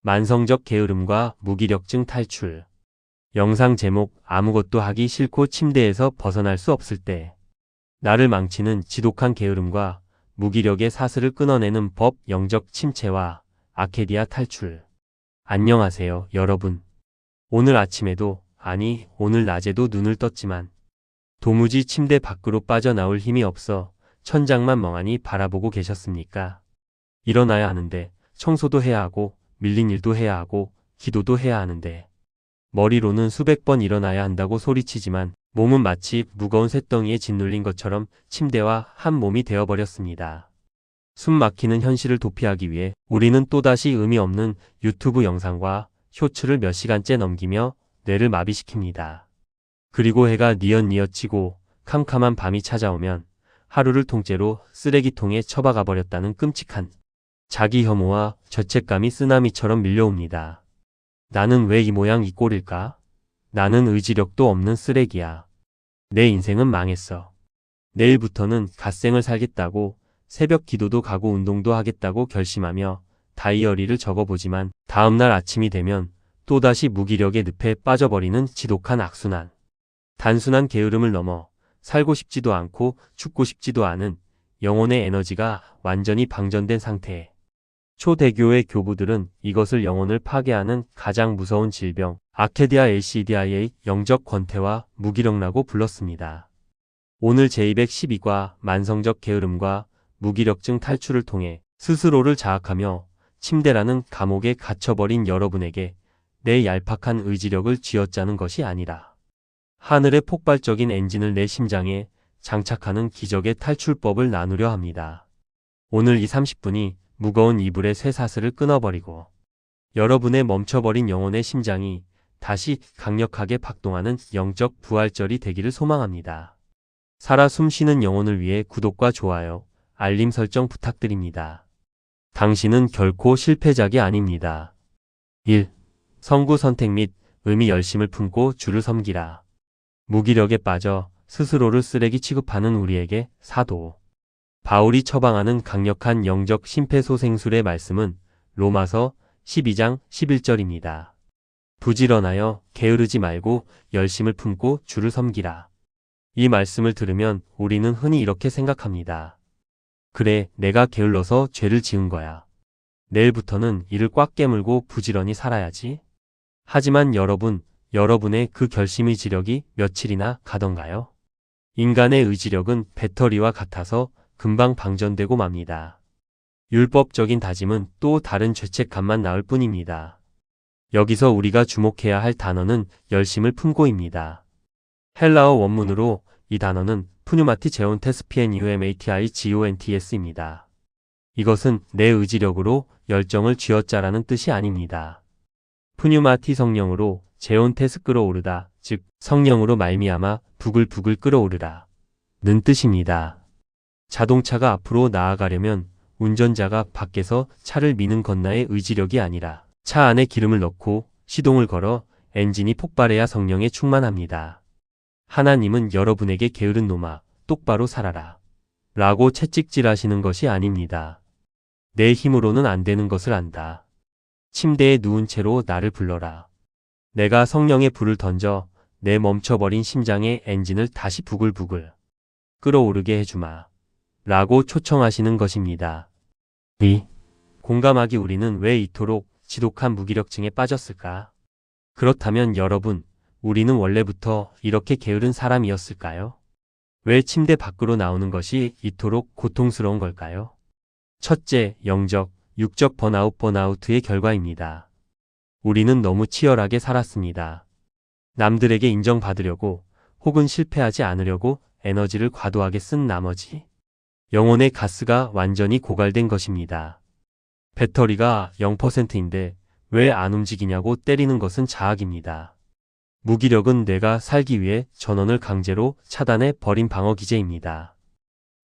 만성적 게으름과 무기력증 탈출. 영상 제목 아무것도 하기 싫고 침대에서 벗어날 수 없을 때. 나를 망치는 지독한 게으름과 무기력의 사슬을 끊어내는 법 영적 침체와 아케디아 탈출. 안녕하세요, 여러분. 오늘 아침에도, 아니, 오늘 낮에도 눈을 떴지만 도무지 침대 밖으로 빠져나올 힘이 없어 천장만 멍하니 바라보고 계셨습니까? 일어나야 하는데, 청소도 해야 하고, 밀린 일도 해야 하고, 기도도 해야 하는데, 머리로는 수백 번 일어나야 한다고 소리치지만 몸은 마치 무거운 쇳덩이에 짓눌린 것처럼 침대와 한 몸이 되어버렸습니다. 숨 막히는 현실을 도피하기 위해 우리는 또다시 의미 없는 유튜브 영상과 쇼츠를 몇 시간째 넘기며 뇌를 마비시킵니다. 그리고 해가 뉘엿뉘엿치고 캄캄한 밤이 찾아오면 하루를 통째로 쓰레기통에 처박아 버렸다는 끔찍한 자기 혐오와 죄책감이 쓰나미처럼 밀려옵니다. 나는 왜 이 모양 이 꼴일까? 나는 의지력도 없는 쓰레기야. 내 인생은 망했어. 내일부터는 갓생을 살겠다고 새벽 기도도 가고 운동도 하겠다고 결심하며 다이어리를 적어보지만 다음날 아침이 되면 또다시 무기력의 늪에 빠져버리는 지독한 악순환. 단순한 게으름을 넘어 살고 싶지도 않고 죽고 싶지도 않은 영혼의 에너지가 완전히 방전된 상태에 초대교회 교부들은 이것을 영혼을 파괴하는 가장 무서운 질병, 아케디아 LCDI의 영적 권태와 무기력라고 불렀습니다. 오늘 제212과 만성적 게으름과 무기력증 탈출을 통해 스스로를 자학하며 침대라는 감옥에 갇혀버린 여러분에게 내 얄팍한 의지력을 쥐어짜는 것이 아니라 하늘의 폭발적인 엔진을 내 심장에 장착하는 기적의 탈출법을 나누려 합니다. 오늘 이 30분이 무거운 이불의 쇠사슬을 끊어버리고 여러분의 멈춰버린 영혼의 심장이 다시 강력하게 박동하는 영적 부활절이 되기를 소망합니다. 살아 숨쉬는 영혼을 위해 구독과 좋아요, 알림 설정 부탁드립니다. 당신은 결코 실패작이 아닙니다. 1. 성구 선택 및 의미 열심을 품고 주를 섬기라. 무기력에 빠져 스스로를 쓰레기 취급하는 우리에게 사도 바울이 처방하는 강력한 영적 심폐소생술의 말씀은 로마서 12장 11절입니다. 부지런하여 게으르지 말고 열심을 품고 주를 섬기라. 이 말씀을 들으면 우리는 흔히 이렇게 생각합니다. 그래, 내가 게을러서 죄를 지은 거야. 내일부터는 이를 꽉 깨물고 부지런히 살아야지. 하지만 여러분의 그 결심의 지력이 며칠이나 가던가요? 인간의 의지력은 배터리와 같아서 금방 방전되고 맙니다. 율법적인 다짐은 또 다른 죄책감만 낳을 뿐입니다. 여기서 우리가 주목해야 할 단어는 열심을 품고입니다. 헬라어 원문으로 이 단어는 푸뉴마티 제온테스 PNUMATI GONTS입니다. 이것은 내 의지력으로 열정을 쥐어짜라는 뜻이 아닙니다. 푸뉴마티 성령으로 제온테스 끌어오르다, 즉 성령으로 말미암아 부글부글 끓어오르라 는 뜻입니다. 자동차가 앞으로 나아가려면 운전자가 밖에서 차를 미는 건나의 의지력이 아니라 차 안에 기름을 넣고 시동을 걸어 엔진이 폭발해야 성령에 충만합니다. 하나님은 여러분에게 게으른 놈아, 똑바로 살아라 라고 채찍질하시는 것이 아닙니다. 내 힘으로는 안 되는 것을 안다. 침대에 누운 채로 나를 불러라. 내가 성령의 불을 던져 내 멈춰버린 심장의 엔진을 다시 부글부글 끓어오르게 해주마 라고 초청하시는 것입니다. 2. 공감하기 우리는 왜 이토록 지독한 무기력증에 빠졌을까? 그렇다면 우리는 원래부터 이렇게 게으른 사람이었을까요? 왜 침대 밖으로 나오는 것이 이토록 고통스러운 걸까요? 첫째, 영적, 육적 번아웃의 결과입니다. 우리는 너무 치열하게 살았습니다. 남들에게 인정받으려고 혹은 실패하지 않으려고 에너지를 과도하게 쓴 나머지 영혼의 가스가 완전히 고갈된 것입니다. 배터리가 0%인데 왜 안 움직이냐고 때리는 것은 자학입니다. 무기력은 뇌가 살기 위해 전원을 강제로 차단해 버린 방어 기제입니다.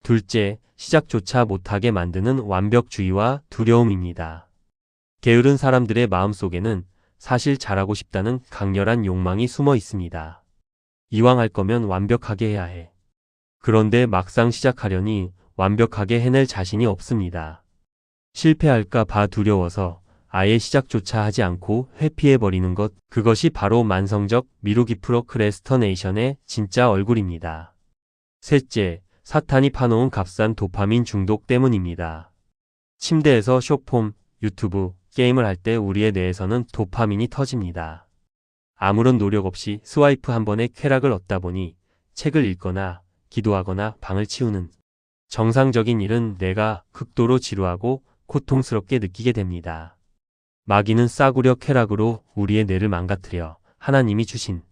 둘째, 시작조차 못하게 만드는 완벽주의와 두려움입니다. 게으른 사람들의 마음속에는 사실 잘하고 싶다는 강렬한 욕망이 숨어 있습니다. 이왕 할 거면 완벽하게 해야 해. 그런데 막상 시작하려니 완벽하게 해낼 자신이 없습니다. 실패할까 봐 두려워서 아예 시작조차 하지 않고 회피해버리는 것, 그것이 바로 만성적 미루기프로크레스터네이션의 진짜 얼굴입니다. 셋째, 사탄이 파놓은 값싼 도파민 중독 때문입니다. 침대에서 숏폼, 유튜브, 게임을 할 때 우리의 뇌에서는 도파민이 터집니다. 아무런 노력 없이 스와이프 한 번에 쾌락을 얻다 보니 책을 읽거나 기도하거나 방을 치우는 정상적인 일은 뇌가 극도로 지루하고 고통스럽게 느끼게 됩니다. 마귀는 싸구려 쾌락으로 우리의 뇌를 망가뜨려 하나님이 주신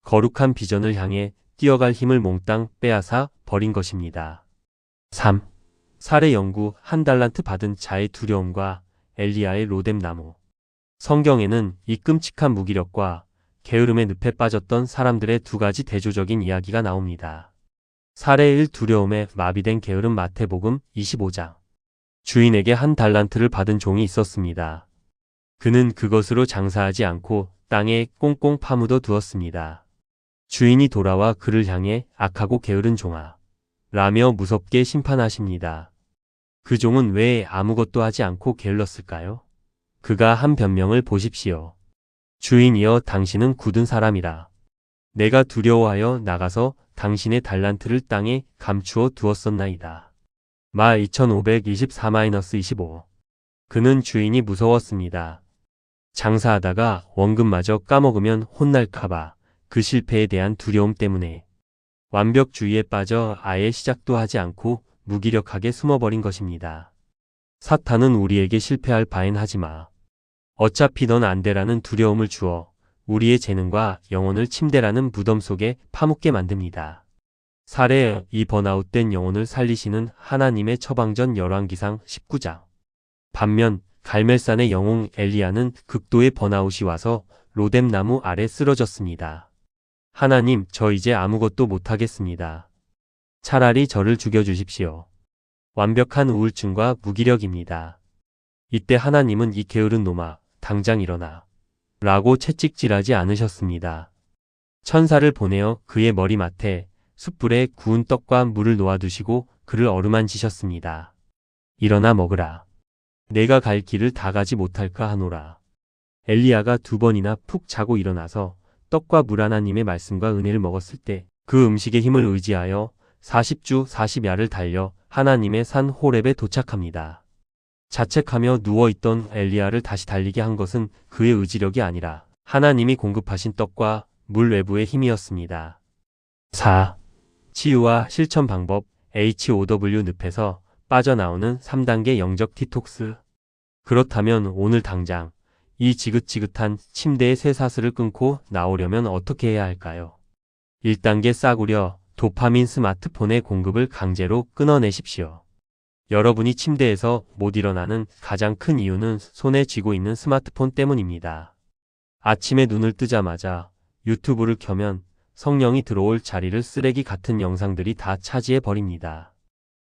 거룩한 비전을 향해 뛰어갈 힘을 몽땅 빼앗아 버린 것입니다. 3. 살해 연구 한 달란트 받은 자의 두려움과 엘리야의 로뎀나무. 성경에는 이 끔찍한 무기력과 게으름의 늪에 빠졌던 사람들의 두 가지 대조적인 이야기가 나옵니다. 살해의 일 두려움에 마비된 게으름 마태복음 25장. 주인에게 한 달란트를 받은 종이 있었습니다. 그는 그것으로 장사하지 않고 땅에 꽁꽁 파묻어 두었습니다. 주인이 돌아와 그를 향해 악하고 게으른 종아 라며 무섭게 심판하십니다. 그 종은 왜 아무것도 하지 않고 게을렀을까요? 그가 한 변명을 보십시오. 주인이여 당신은 굳은 사람이라. 내가 두려워하여 나가서 당신의 달란트를 땅에 감추어 두었었나이다. 마 2524-25. 그는 주인이 무서웠습니다. 장사하다가 원금마저 까먹으면 혼날까봐 그 실패에 대한 두려움 때문에 완벽주의에 빠져 아예 시작도 하지 않고 무기력하게 숨어버린 것입니다. 사탄은 우리에게 실패할 바엔 하지마. 어차피 넌 안 돼라는 두려움을 주어 우리의 재능과 영혼을 침대라는 무덤 속에 파묻게 만듭니다. 살해 이 번아웃된 영혼을 살리시는 하나님의 처방전 열왕기상 19장. 반면 갈멜산의 영웅 엘리야는 극도의 번아웃이 와서 로뎀나무 아래 쓰러졌습니다. 하나님, 저 이제 아무것도 못하겠습니다. 차라리 저를 죽여주십시오. 완벽한 우울증과 무기력입니다. 이때 하나님은 이 게으른 놈아, 당장 일어나. 라고 채찍질하지 않으셨습니다. 천사를 보내어 그의 머리맡에 숯불에 구운 떡과 물을 놓아두시고 그를 어루만지셨습니다. 일어나 먹으라. 내가 갈 길을 다 가지 못할까 하노라. 엘리야가 2번이나 푹 자고 일어나서 떡과 물 하나님의 말씀과 은혜를 먹었을 때 그 음식의 힘을 의지하여 40주 40야를 달려 하나님의 산 호렙에 도착합니다. 자책하며 누워있던 엘리야를 다시 달리게 한 것은 그의 의지력이 아니라 하나님이 공급하신 떡과 물 외부의 힘이었습니다. 4. 치유와 실천 방법 HOW 늪에서 빠져나오는 3단계 영적 디톡스. 그렇다면 오늘 당장 이 지긋지긋한 침대의 쇠사슬을 끊고 나오려면 어떻게 해야 할까요? 1단계 싸구려 도파민 스마트폰의 공급을 강제로 끊어내십시오. 여러분이 침대에서 못 일어나는 가장 큰 이유는 손에 쥐고 있는 스마트폰 때문입니다. 아침에 눈을 뜨자마자 유튜브를 켜면 성령이 들어올 자리를 쓰레기 같은 영상들이 다 차지해 버립니다.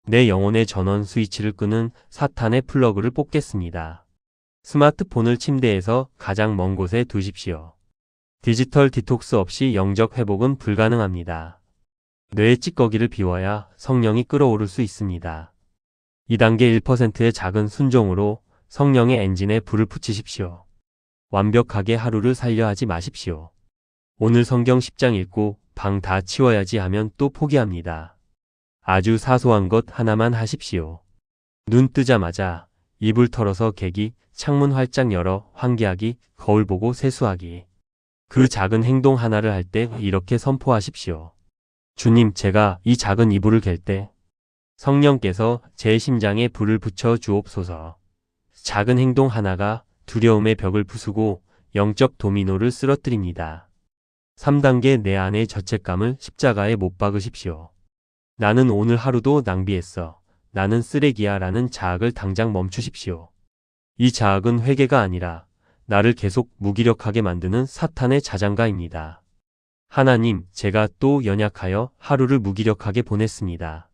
내 영혼의 전원 스위치를 끄는 사탄의 플러그를 뽑겠습니다. 스마트폰을 침대에서 가장 먼 곳에 두십시오. 디지털 디톡스 없이 영적 회복은 불가능합니다. 뇌의 찌꺼기를 비워야 성령이 끓어오를 수 있습니다. 2단계 1%의 작은 순종으로 성령의 엔진에 불을 붙이십시오. 완벽하게 하루를 살려 하지 마십시오. 오늘 성경 10장 읽고 방 다 치워야지 하면 또 포기합니다. 아주 사소한 것 하나만 하십시오. 눈 뜨자마자 이불 털어서 개기, 창문 활짝 열어 환기하기, 거울 보고 세수하기. 그 작은 행동 하나를 할 때 이렇게 선포하십시오. 주님, 제가 이 작은 이불을 갤 때 성령께서 제 심장에 불을 붙여 주옵소서. 작은 행동 하나가 두려움의 벽을 부수고 영적 도미노를 쓰러뜨립니다. 3단계 내 안의 죄책감을 십자가에 못 박으십시오. 나는 오늘 하루도 낭비했어. 나는 쓰레기야 라는 자학을 당장 멈추십시오. 이 자학은 회개가 아니라 나를 계속 무기력하게 만드는 사탄의 자장가입니다. 하나님, 제가 또 연약하여 하루를 무기력하게 보냈습니다.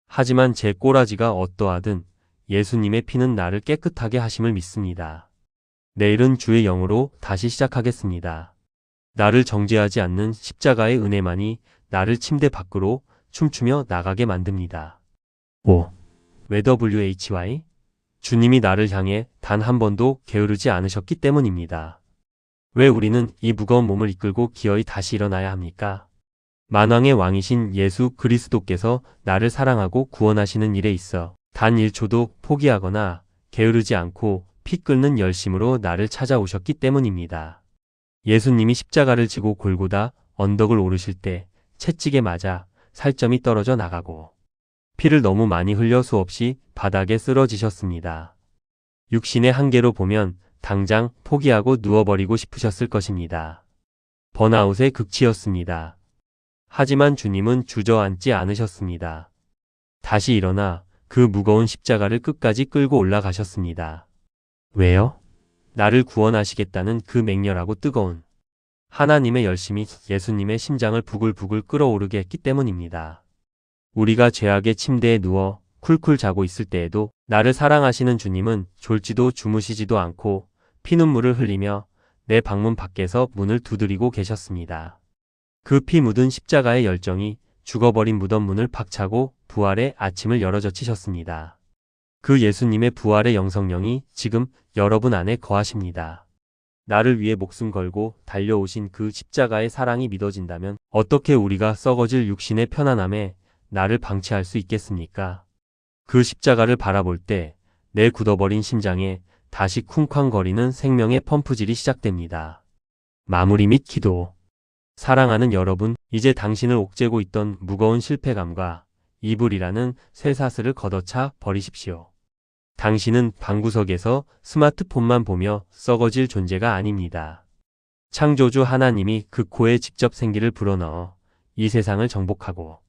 하지만 제 꼬라지가 어떠하든 예수님의 피는 나를 깨끗하게 하심을 믿습니다. 내일은 주의 영으로 다시 시작하겠습니다. 나를 정죄하지 않는 십자가의 은혜만이 나를 침대 밖으로 춤추며 나가게 만듭니다. 5. 왜 WHY? 주님이 나를 향해 단 한 번도 게으르지 않으셨기 때문입니다. 왜 우리는 이 무거운 몸을 이끌고 기어이 다시 일어나야 합니까? 만왕의 왕이신 예수 그리스도께서 나를 사랑하고 구원하시는 일에 있어 단 1초도 포기하거나 게으르지 않고 피 끓는 열심으로 나를 찾아오셨기 때문입니다. 예수님이 십자가를 지고 골고다 언덕을 오르실 때 채찍에 맞아 살점이 떨어져 나가고 피를 너무 많이 흘려 수없이 바닥에 쓰러지셨습니다. 육신의 한계로 보면 당장 포기하고 누워버리고 싶으셨을 것입니다. 번아웃의 극치였습니다. 하지만 주님은 주저앉지 않으셨습니다. 다시 일어나 그 무거운 십자가를 끝까지 끌고 올라가셨습니다. 왜요? 나를 구원하시겠다는 그 맹렬하고 뜨거운 하나님의 열심이 예수님의 심장을 부글부글 끓어오르게 했기 때문입니다. 우리가 죄악의 침대에 누워 쿨쿨 자고 있을 때에도 나를 사랑하시는 주님은 졸지도 주무시지도 않고 피눈물을 흘리며 내 방문 밖에서 문을 두드리고 계셨습니다. 그 피 묻은 십자가의 열정이 죽어버린 무덤 문을 박차고 부활의 아침을 열어젖히셨습니다. 그 예수님의 부활의 영성령이 지금 여러분 안에 거하십니다. 나를 위해 목숨 걸고 달려오신 그 십자가의 사랑이 믿어진다면 어떻게 우리가 썩어질 육신의 편안함에 나를 방치할 수 있겠습니까? 그 십자가를 바라볼 때 내 굳어버린 심장에 다시 쿵쾅거리는 생명의 펌프질이 시작됩니다. 마무리 및 기도. 사랑하는 여러분, 이제 당신을 옥죄고 있던 무거운 실패감과 이불이라는 쇠사슬을 걷어차 버리십시오. 당신은 방구석에서 스마트폰만 보며 썩어질 존재가 아닙니다. 창조주 하나님이 그 코에 직접 생기를 불어넣어 이 세상을 정복하고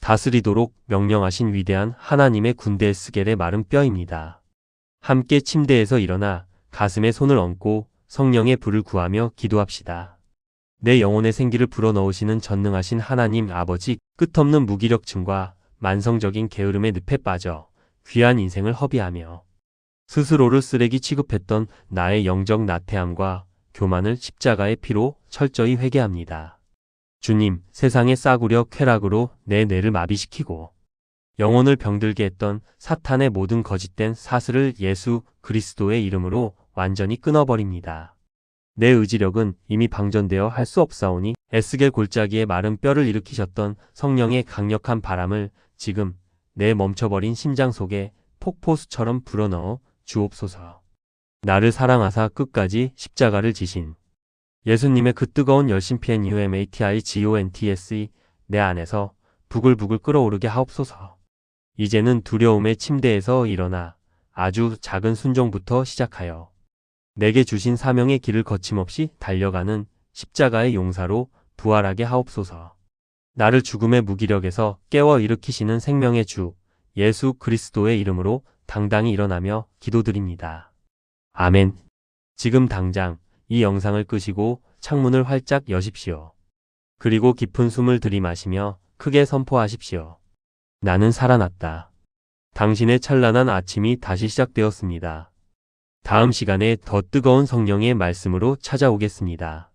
다스리도록 명령하신 위대한 하나님의 군대의 스겔의 마른 뼈입니다. 함께 침대에서 일어나 가슴에 손을 얹고 성령의 불을 구하며 기도합시다. 내 영혼의 생기를 불어넣으시는 전능하신 하나님 아버지, 끝없는 무기력증과 만성적인 게으름의 늪에 빠져 귀한 인생을 허비하며 스스로를 쓰레기 취급했던 나의 영적 나태함과 교만을 십자가의 피로 철저히 회개합니다. 주님, 세상의 싸구려 쾌락으로 내 뇌를 마비시키고 영혼을 병들게 했던 사탄의 모든 거짓된 사슬을 예수 그리스도의 이름으로 완전히 끊어버립니다. 내 의지력은 이미 방전되어 할 수 없사오니 에스겔 골짜기에 마른 뼈를 일으키셨던 성령의 강력한 바람을 지금 내 멈춰버린 심장 속에 폭포수처럼 불어넣어 주옵소서. 나를 사랑하사 끝까지 십자가를 지신 예수님의 그 뜨거운 열심 PNUMATIGONTSE 내 안에서 부글부글 끓어오르게 하옵소서. 이제는 두려움의 침대에서 일어나 아주 작은 순종부터 시작하여 내게 주신 사명의 길을 거침없이 달려가는 십자가의 용사로 부활하게 하옵소서. 나를 죽음의 무기력에서 깨워 일으키시는 생명의 주 예수 그리스도의 이름으로 당당히 일어나며 기도드립니다. 아멘. 지금 당장 이 영상을 끄시고 창문을 활짝 여십시오. 그리고 깊은 숨을 들이마시며 크게 선포하십시오. 나는 살아났다. 당신의 찬란한 아침이 다시 시작되었습니다. 다음 시간에 더 뜨거운 성령의 말씀으로 찾아오겠습니다.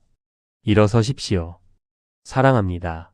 일어서십시오. 사랑합니다.